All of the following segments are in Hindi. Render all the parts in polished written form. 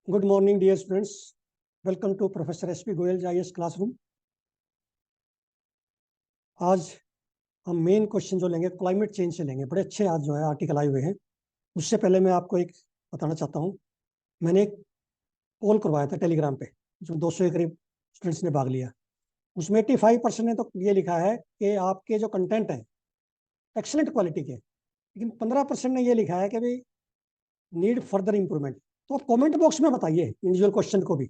Good morning dear students, welcome to professor S P Goyal IAS classroom. आज हम मेन क्वेश्चन जो लेंगे क्लाइमेट चेंज से लेंगे। बड़े अच्छे आज जो है आर्टिकल आए हुए हैं। उससे पहले मैं आपको एक बताना चाहता हूँ। मैंने एक पोल करवाया था टेलीग्राम पे, जो 200 के करीब स्टूडेंट्स ने भाग लिया। उसमें 85% ने तो ये लिखा है कि आपके जो कंटेंट है एक्सलेंट क्वालिटी के, लेकिन 15% ने ये लिखा है कि भाई नीड फर्दर इंप्रूवमेंट। तो आप कमेंट बॉक्स में बताइए इंडिविजुअल क्वेश्चन को भी।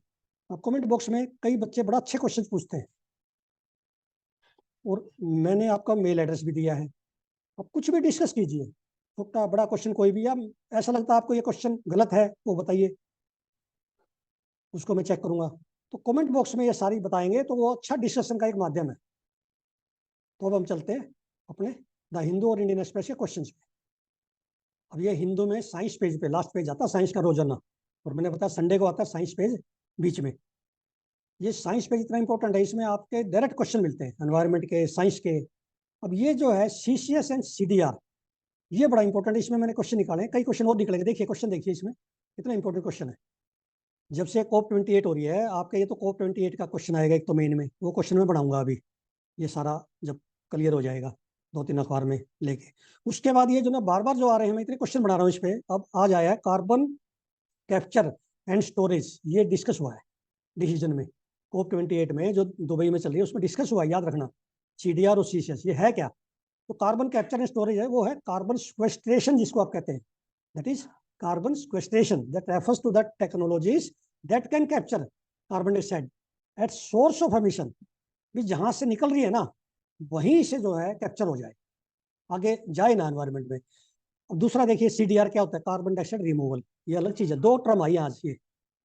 आप कमेंट बॉक्स में कई बच्चे बड़ा अच्छे क्वेश्चन पूछते हैं और मैंने आपका मेल एड्रेस भी दिया है। आप कुछ भी डिस्कस कीजिए, छोटा बड़ा क्वेश्चन कोई भी, या ऐसा लगता है आपको ये क्वेश्चन गलत है वो बताइए, उसको मैं चेक करूंगा। तो कमेंट बॉक्स में ये सारी बताएंगे तो वो अच्छा डिस्कशन का एक माध्यम है। तो अब हम चलते हैं अपने द हिंदू और इंडियन एक्सप्रेस के क्वेश्चन पे। अब ये हिंदू में साइंस पेज पे लास्ट पेज आता है साइंस का रोजाना, और मैंने बताया संडे को आता है साइंस पेज बीच में। ये साइंस पेज इतना इंपॉर्टेंट है, इसमें आपके डायरेक्ट क्वेश्चन मिलते हैं एनवायरमेंट के, साइंस के। अब ये जो है सीसीएस एंड सीडीआर, ये बड़ा इंपॉर्टेंट है। इसमें मैंने क्वेश्चन निकाले हैं, कई क्वेश्चन और निकलेंगे। देखिए क्वेश्चन देखिए, इसमें कितना इंपॉर्टेंट क्वेश्चन है। जब से COP 28 हो रही है आपका, ये तो COP 28 का क्वेश्चन आएगा एक तो मेन में, वो क्वेश्चन में बनाऊंगा अभी। ये सारा जब क्लियर हो जाएगा 2-3 अखबार में लेके, उसके बाद ये जो ना बार बार जो आ रहे हैं, मैं इतने क्वेश्चन बना रहा हूँ इस पे। अब आज आया है कार्बन कैप्चर एंड स्टोरेज, ये डिस्कस हुआ है डिसीजन में। COP 28 में जो दुबई में चल रही है उसमें डिस्कस हुआ है, याद रखना। CDR और CCS ये है क्या? तो कार्बन कैप्चर एंड स्टोरेज है, वो है कार्बन सिक्वेस्ट्रेशन जिसको आप कहते हैं। That is carbon sequestration, that refers to that technologies that can capture carbon dioxide at source of emission. भी जहां से निकल रही है ना, वहीं से जो है कैप्चर हो जाए, आगे जाए ना एनवायरमेंट में। अब दूसरा देखिए CDR क्या होता है, कार्बन डाइऑक्साइड रिमूवल। ये अलग चीज है, दो टर्म आई आज, ये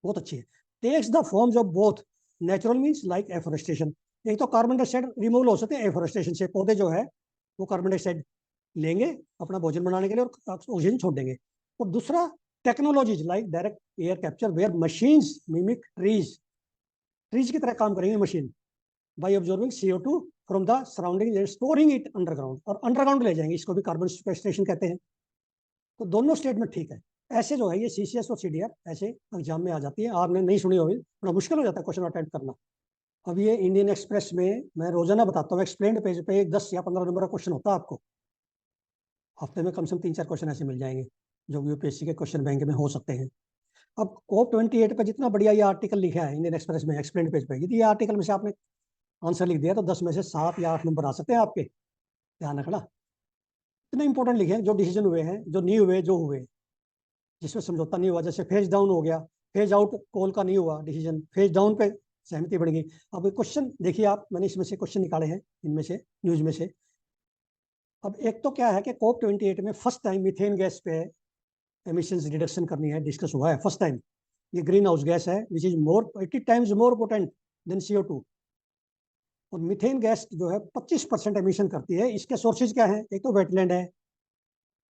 बहुत अच्छी है। Takes the forms of both natural means like afforestation. एक तो कार्बन डाइऑक्साइड रिमूवल हो सकते हैं एफोरेस्टेशन से, पौधे जो है वो कार्बन डाइऑक्साइड लेंगे अपना भोजन बनाने के लिए और ऑक्सीजन छोड़ देंगे। और दूसरा technologies like direct air capture where machines mimic trees, trees की तरह काम करेंगे machine, by absorbing CO2 from the surrounding and storing it underground, और अंडरग्राउंड ले जाएंगे, इसको भी कार्बन सिक्वेस्ट्रेशन कहते हैं। तो दोनों स्टेटमेंट ठीक है। ऐसे जो है ये CCS और CDR ऐसे एग्जाम में आ जाती है, आपने नहीं सुनी होगी, थोड़ा मुश्किल हो जाता है क्वेश्चन अटेम्प्ट करना। अब ये इंडियन एक्सप्रेस में मैं रोजाना बताता हूँ, एक्सप्लेन्ड पेज पे 10 या 15 नंबर का क्वेश्चन होता है आपको। हफ्ते में कम से कम 3-4 क्वेश्चन ऐसे मिल जाएंगे जो यूपीएससी के क्वेश्चन बैंक में हो सकते हैं। अब COP 28 पे जितना बढ़िया ये आर्टिकल लिखा है इंडियन एक्सप्रेस में एक्सप्लेन पेज पे, यदि ये आर्टिकल में से आपने आंसर लिख दिया तो 10 में से 7 या 8 नंबर आ सकते हैं आपके। ध्यान रखना, इतने इंपॉर्टेंट लिखे हैं जो डिसीजन हुए हैं, जो नहीं हुए, जो हुए जिसमें समझौता नहीं हुआ। जैसे फेज डाउन हो गया, फेज आउट कोल का नहीं हुआ डिसीजन, फेज डाउन पे सहमति बढ़ गई। अब क्वेश्चन देखिए आप, मैंने इसमें से क्वेश्चन निकाले हैं इनमें से, न्यूज में से। अब एक तो क्या है कि COP 28 में फर्स्ट टाइम मीथेन गैस पे एमिशन रिडक्शन करनी है, डिस्कस हुआ है फर्स्ट टाइम। ये ग्रीन हाउस गैस है which is more 80 times more potent then CO2। और मीथेन गैस जो है 25% एमिशन करती है। इसके सोर्सेज क्या है? एक तो वेटलैंड है,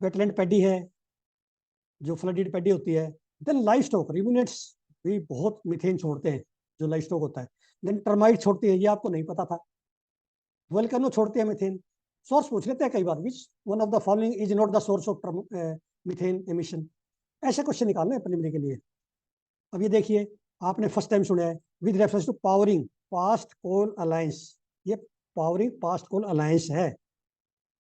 वेटलैंड पैडी है जो फ्लडेड पैडी होती है। देन लाइफ स्टॉक रिमिनेट्स भी बहुत मीथेन छोड़ते हैं, जो लाइफ स्टॉक होता है। देन टर्माइट छोड़ती है, ये आपको नहीं पता था। वोल्केनो छोड़ते हैं मीथेन। सोर्स पूछ लेते हैं कई बार, which one of the following is not the source of methane emission. ऐसे क्वेश्चन निकालने हैं प्रीलिमिनरी के लिए। अब ये देखिए, आपने फर्स्ट टाइम सुना है with reference to powering past coal alliance. ये पावरिंग पास्ट कोल अलायंस है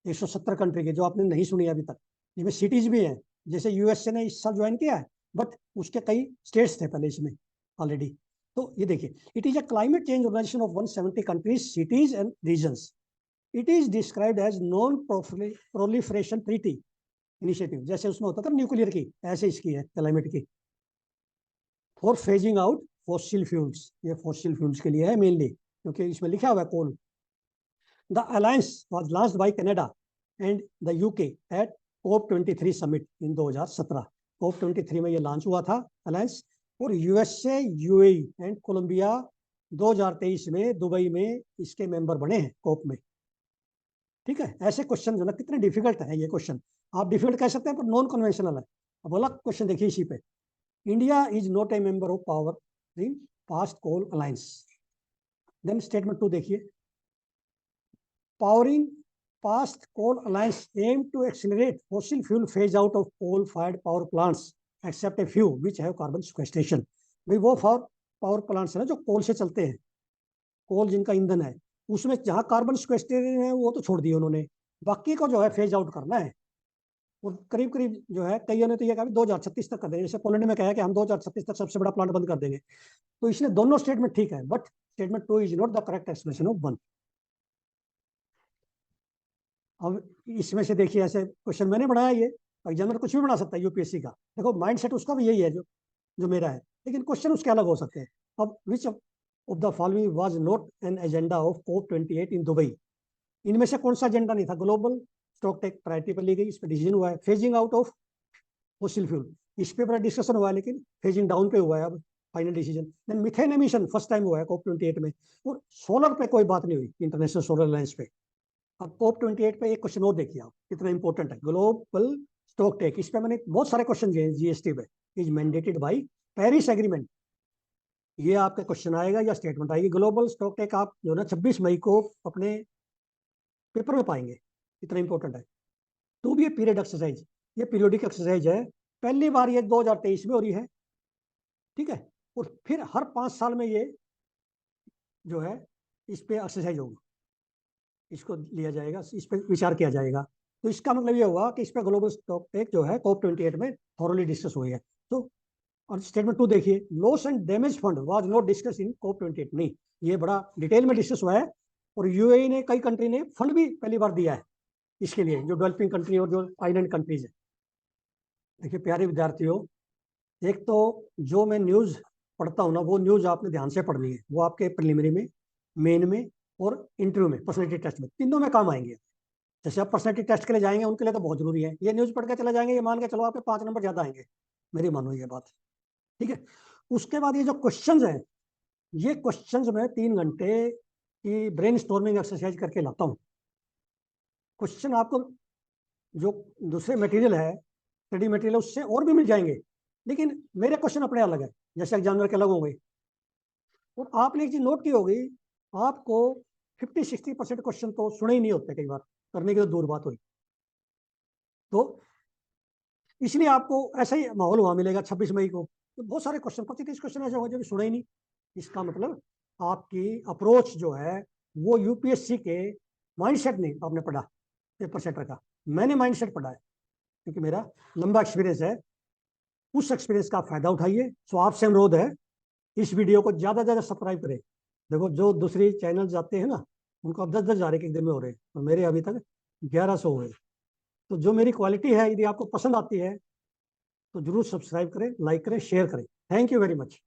170 कंट्री के, जो आपने नहीं सुनी अभी तक। जिसमें सिटीज भी हैं, जैसे यूएसए ने इस साल ज्वाइन किया है, बट उसके कई स्टेट्स थे पहले इसमें ऑलरेडी। तो ये देखिए, it is a climate change organisation of 170 countries, cities and regions. It is described as non proliferation treaty initiative. जैसे उसमें होता था न्यूक्लियर की, ऐसे इसकी है क्लाइमेट की। For phasing out fossil fuels, ये फॉसिल फ्यूल्स के लिए है मेनली, क्योंकि इसमें लिखा हुआ है कोल। The alliance was launched by Canada and the UK at COP 23 summit in 2017। COP 23 में ये लॉन्च हुआ था अलायंस, और USA, UAE एंड कोलंबिया 2023 में दुबई में इसके मेंबर बने हैं COP में। ठीक है, ऐसे क्वेश्चन जो ना कितने डिफिकल्ट है ये क्वेश्चन, आप डिफिकल्ट कह सकते हैं पर नॉन कन्वेंशनल है। अब अगला क्वेश्चन देखिए इसी पे, India is not a member of power in past coal alliance. Then statement 2 देखिए, powering past coal alliance aim to accelerate fossil fuel phase out of coal fired power plants except a few which have carbon sequestration। भाई वो फॉर पावर प्लांट्स है ना जो कोल से चलते हैं, कोल जिनका ईंधन है, उसमें जहाँ कार्बन स्क्वेस्टेरिन है वो तो छोड़ दिए उन्होंने, बाकी को जो है फेज आउट करना है। और करीब करीब जो है कईयों ने तो ये कहा 2036 तक कर देंगे, जैसे पोलैंड में कहा है कि हम 2036 तक सबसे बड़ा प्लांट बंद कर देंगे। तो इसने दोनों स्टेटमेंट ठीक है, but statement 2 is not the correct expression of 1। अब इसमें से देखिए, ऐसे क्वेश्चन मैंने बनाया, ये एग्जामिनर कुछ भी बना सकता है यूपीएससी का, देखो माइंड सेट उसका भी यही है जो जो मेरा है, लेकिन क्वेश्चन उसके अलग हो सकते हैं। अब which of the following was not an agenda of COP28 in Dubai? इनमें से कौन सा एजेंडा नहीं था? ग्लोबल स्टॉक टेक प्रायोरिटी पर ली गई, इस पर डिसीजन हुआ है। Phasing out of fossil fuel, इस पे बड़ा डिस्कशन हुआ है, लेकिन फेजिंग डाउन पे हुआ है अब final decision. Then methane emission first time हुआ है COP28 में। और सोलर पे कोई बात नहीं हुई इंटरनेशनल सोलर अलायंस पे। अब COP28 पे एक क्वेश्चन और देखिए आप, कितना इंपॉर्टेंट है, ग्लोबल स्टॉक टेक। इस पे मैंने बहुत सारे क्वेश्चन दिए जीएसटी पे। Is mandated by Paris agreement, ये आपका क्वेश्चन आएगा या स्टेटमेंट आएगी। ग्लोबल स्टॉक टेक आप जो ना 26 मई को अपने पेपर में पाएंगे, इतना इंपॉर्टेंट है। To be a period exercise, ये पीरियोडिक एक्सरसाइज है, पहली बार ये 2023 में हो रही है, ठीक है। और फिर हर 5 साल में ये जो है इस पे एक्सरसाइज होगी, इसको लिया जाएगा, इस पे विचार किया जाएगा। तो इसका मतलब ये हुआ कि इस पे ग्लोबल स्टॉक टेक जो है COP28 में थॉरली डिस्कस हुई है। तो और स्टेटमेंट 2 देखिए, loss and damage fund was not discuss in COP28, नहीं, ये बड़ा डिटेल में डिस्कस हुआ है। और यूएई ने, कई कंट्री ने फंड भी पहली बार दिया है इसके लिए, जो डेवलपिंग कंट्री और जो आइलैंड कंट्रीज है। देखिए प्यारे विद्यार्थियों, एक तो जो मैं न्यूज पढ़ता हूँ ना, वो न्यूज आपने ध्यान से पढ़नी है, वो आपके प्रिलिमिनरी में, मेन में और इंटरव्यू में, पर्सनैलिटी टेस्ट में, तीनों में काम आएंगे। जैसे आप पर्सनैलिटी टेस्ट के लिए जाएंगे, उनके लिए तो बहुत जरूरी है, ये न्यूज पढ़ के चले जाएंगे, ये मान के चलो आपके 5 नंबर ज्यादा आएंगे, मेरी मानो ये बात, ठीक है। उसके बाद ये जो क्वेश्चंस हैं, ये क्वेश्चंस मैं 3 घंटे की ब्रेन स्टॉर्मिंग एक्सरसाइज करके लाता हूँ। क्वेश्चन आपको जो दूसरे मटेरियल है, स्टडी मटेरियल, उससे और भी मिल जाएंगे, लेकिन मेरे क्वेश्चन अपने अलग है, जैसे एग्जामिनर के अलग होंगे। और आपने एक चीज नोट की होगी, आपको 50-60% क्वेश्चन तो सुने ही नहीं होते, कई बार करने की तो दूर बात हुई। तो इसलिए आपको ऐसा ही माहौल वहां मिलेगा 26 मई को, तो बहुत सारे क्वेश्चन, 25-30 क्वेश्चन ऐसे होंगे जो भी सुने ही नहीं। इसका मतलब आपकी अप्रोच जो है वो यूपीएससी के माइंडसेट नहीं आपने पढ़ा, पेपर सेटर का। मैंने माइंडसेट पढ़ा है, क्योंकि मेरा लंबा एक्सपीरियंस है। उस एक्सपीरियंस का फायदा उठाइए। सो आपसे अनुरोध है, इस वीडियो को ज्यादा से ज्यादा सब्सक्राइब करें। देखो जो दूसरी चैनल जाते हैं ना, उनको अब 10-10 जा रहे एक दिन में हो रहे हैं, और मेरे अभी तक 1100 हुए। तो जो मेरी क्वालिटी है, यदि आपको पसंद आती है तो जरूर सब्सक्राइब करें, लाइक करें, शेयर करें। Thank you very much.